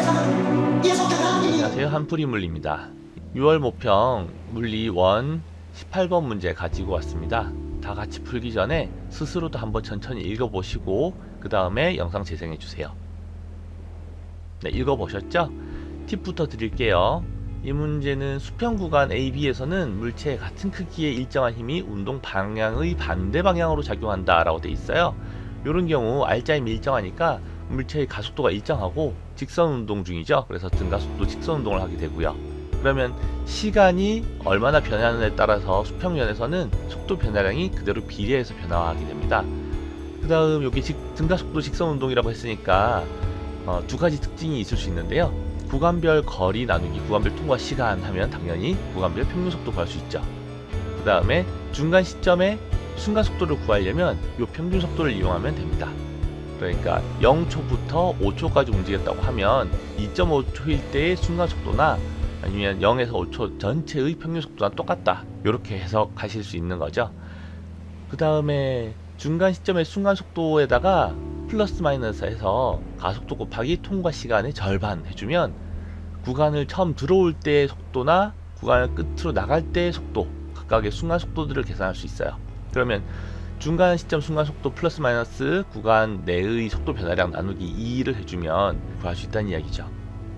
안녕하세요, 한풀이물리입니다. 6월 모평 물리 1 18번 문제 가지고 왔습니다. 다 같이 풀기 전에 스스로도 한번 천천히 읽어보시고 그 다음에 영상 재생해주세요. 네, 읽어보셨죠? 팁부터 드릴게요. 이 문제는 수평 구간 AB에서는 물체의 같은 크기의 일정한 힘이 운동 방향의 반대 방향으로 작용한다 라고 되어 있어요. 이런 경우 R자임이 일정하니까 물체의 가속도가 일정하고 직선 운동 중이죠. 그래서 등가속도 직선 운동을 하게 되고요. 그러면 시간이 얼마나 변하느냐에 따라서 수평면에서는 속도 변화량이 그대로 비례해서 변화하게 됩니다. 그 다음 여기 등가속도 직선 운동이라고 했으니까 두 가지 특징이 있을 수 있는데요. 구간별 거리 나누기 구간별 통과 시간 하면 당연히 구간별 평균 속도 구할 수 있죠. 그 다음에 중간 시점에 순간 속도를 구하려면 이 평균 속도를 이용하면 됩니다. 그러니까 0초부터 5초까지 움직였다고 하면 2.5초일 때의 순간 속도나 아니면 0에서 5초 전체의 평균 속도랑 똑같다, 이렇게 해석하실 수 있는 거죠. 그 다음에 중간 시점의 순간 속도에다가 플러스 마이너스 해서 가속도 곱하기 통과 시간의 절반 해주면 구간을 처음 들어올 때의 속도나 구간을 끝으로 나갈 때의 속도, 각각의 순간 속도들을 계산할 수 있어요. 그러면 중간 시점 순간 속도 플러스 마이너스 구간 내의 속도 변화량 나누기 2를 해주면 구할 수 있다는 이야기죠.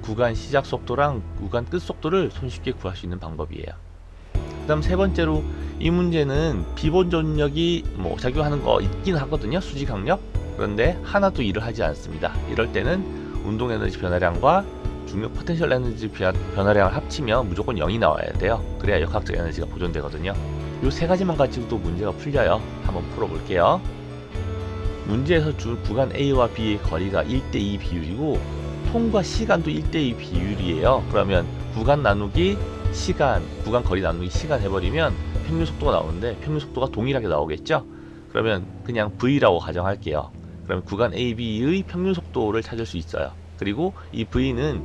구간 시작 속도랑 구간 끝 속도를 손쉽게 구할 수 있는 방법이에요. 그 다음 세 번째로, 이 문제는 비보존력이 작용하는 거 있긴 하거든요. 수직 강력. 그런데 하나도 일을 하지 않습니다. 이럴 때는 운동 에너지 변화량과 중력 포텐셜 에너지 변화량을 합치면 무조건 0이 나와야 돼요. 그래야 역학적 에너지가 보존되거든요. 요 세 가지만 가지고도 문제가 풀려요. 한번 풀어볼게요. 문제에서 준 구간 A와 B의 거리가 1대2 비율이고 통과 시간도 1대2 비율이에요. 그러면 구간 나누기 시간, 구간 거리 나누기 시간 해버리면 평균 속도가 나오는데 평균 속도가 동일하게 나오겠죠? 그러면 그냥 V라고 가정할게요. 그러면 구간 AB의 평균 속도를 찾을 수 있어요. 그리고 이 V는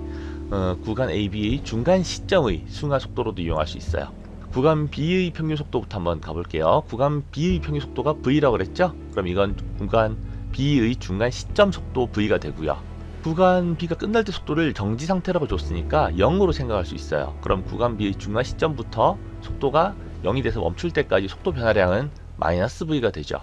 구간 AB의 중간 시점의 순간 속도로도 이용할 수 있어요. 구간 B의 평균 속도부터 한번 가볼게요. 구간 B의 평균 속도가 V라고 그랬죠? 그럼 이건 구간 B의 중간 시점 속도 V가 되고요. 구간 B가 끝날 때 속도를 정지 상태라고 줬으니까 0으로 생각할 수 있어요. 그럼 구간 B의 중간 시점부터 속도가 0이 돼서 멈출 때까지 속도 변화량은 마이너스 V가 되죠.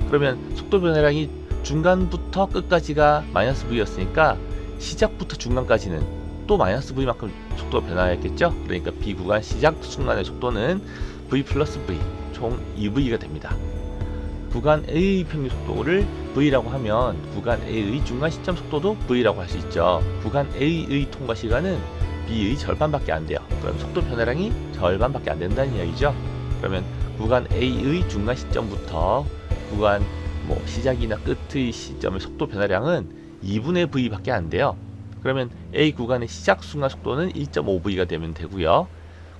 그러면 속도 변화량이 중간부터 끝까지가 마이너스 V였으니까 시작부터 중간까지는 또 마이너스 V만큼 속도가 변화했겠죠. 그러니까 B 구간 시작 순간의 속도는 V 플러스 V 총 2V가 됩니다. 구간 A의 평균 속도를 V라고 하면 구간 A의 중간 시점 속도도 V라고 할 수 있죠. 구간 A의 통과 시간은 B의 절반밖에 안 돼요. 그럼 속도 변화량이 절반밖에 안 된다는 이야기죠. 그러면 구간 A의 중간 시점부터 구간 시작이나 끝의 시점의 속도 변화량은 2분의 V 밖에 안 돼요. 그러면 A 구간의 시작 순간 속도는 1.5V가 되면 되고요.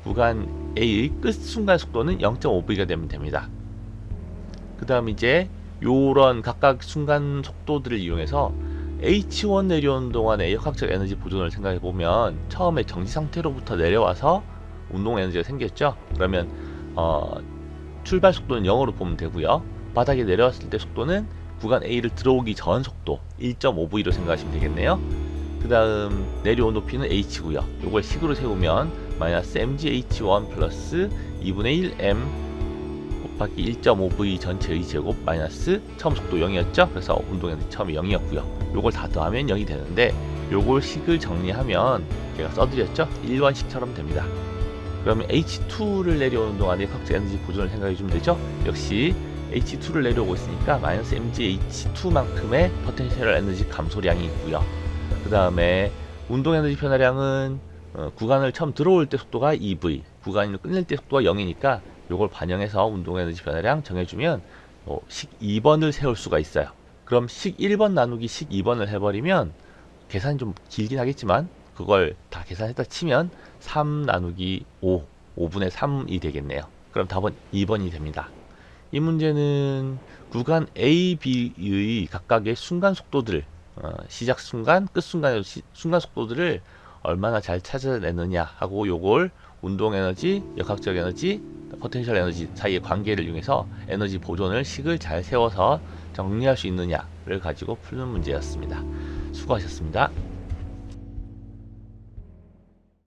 구간 A의 끝 순간 속도는 0.5V가 되면 됩니다. 그 다음 이제 요런 각각 순간 속도들을 이용해서 H1 내려오는 동안의 역학적 에너지 보존을 생각해 보면 처음에 정지 상태로부터 내려와서 운동 에너지가 생겼죠. 그러면 출발 속도는 0으로 보면 되고요. 바닥에 내려왔을 때 속도는 구간 A를 들어오기 전 속도 1.5V로 생각하시면 되겠네요. 그 다음 내려온 높이는 H고요. 요걸 식으로 세우면 마이너스 mgh1 플러스 2분의 1m 곱하기 1.5V 전체의 제곱 마이너스 처음 속도 0이었죠. 그래서 운동에너지 처음에 0이었고요. 요걸 다 더하면 0이 되는데 요걸 식을 정리하면 제가 써드렸죠. 1원식처럼 됩니다. 그러면 H2를 내려오는 동안에 역학적 에너지 보존을 생각해주면 되죠. 역시 H2를 내려오고 있으니까 마이너스 mgh2만큼의 포텐셜 에너지 감소량이 있고요. 그 다음에 운동 에너지 변화량은 구간을 처음 들어올 때 속도가 2V, 구간을 끝낼 때 속도가 0이니까 요걸 반영해서 운동 에너지 변화량 정해주면 식 2번을 세울 수가 있어요. 그럼 식 1번 나누기 식 2번을 해버리면 계산이 좀 길긴 하겠지만 그걸 다 계산했다 치면 3 나누기 5, 5분의 3이 되겠네요. 그럼 답은 2번이 됩니다. 이 문제는 구간 A, B의 각각의 순간 속도들, 시작 순간, 끝 순간의 순간 속도들을 얼마나 잘 찾아내느냐 하고 요걸 운동 에너지, 역학적 에너지, 포텐셜 에너지 사이의 관계를 이용해서 에너지 보존을 식을 잘 세워서 정리할 수 있느냐를 가지고 푸는 문제였습니다. 수고하셨습니다.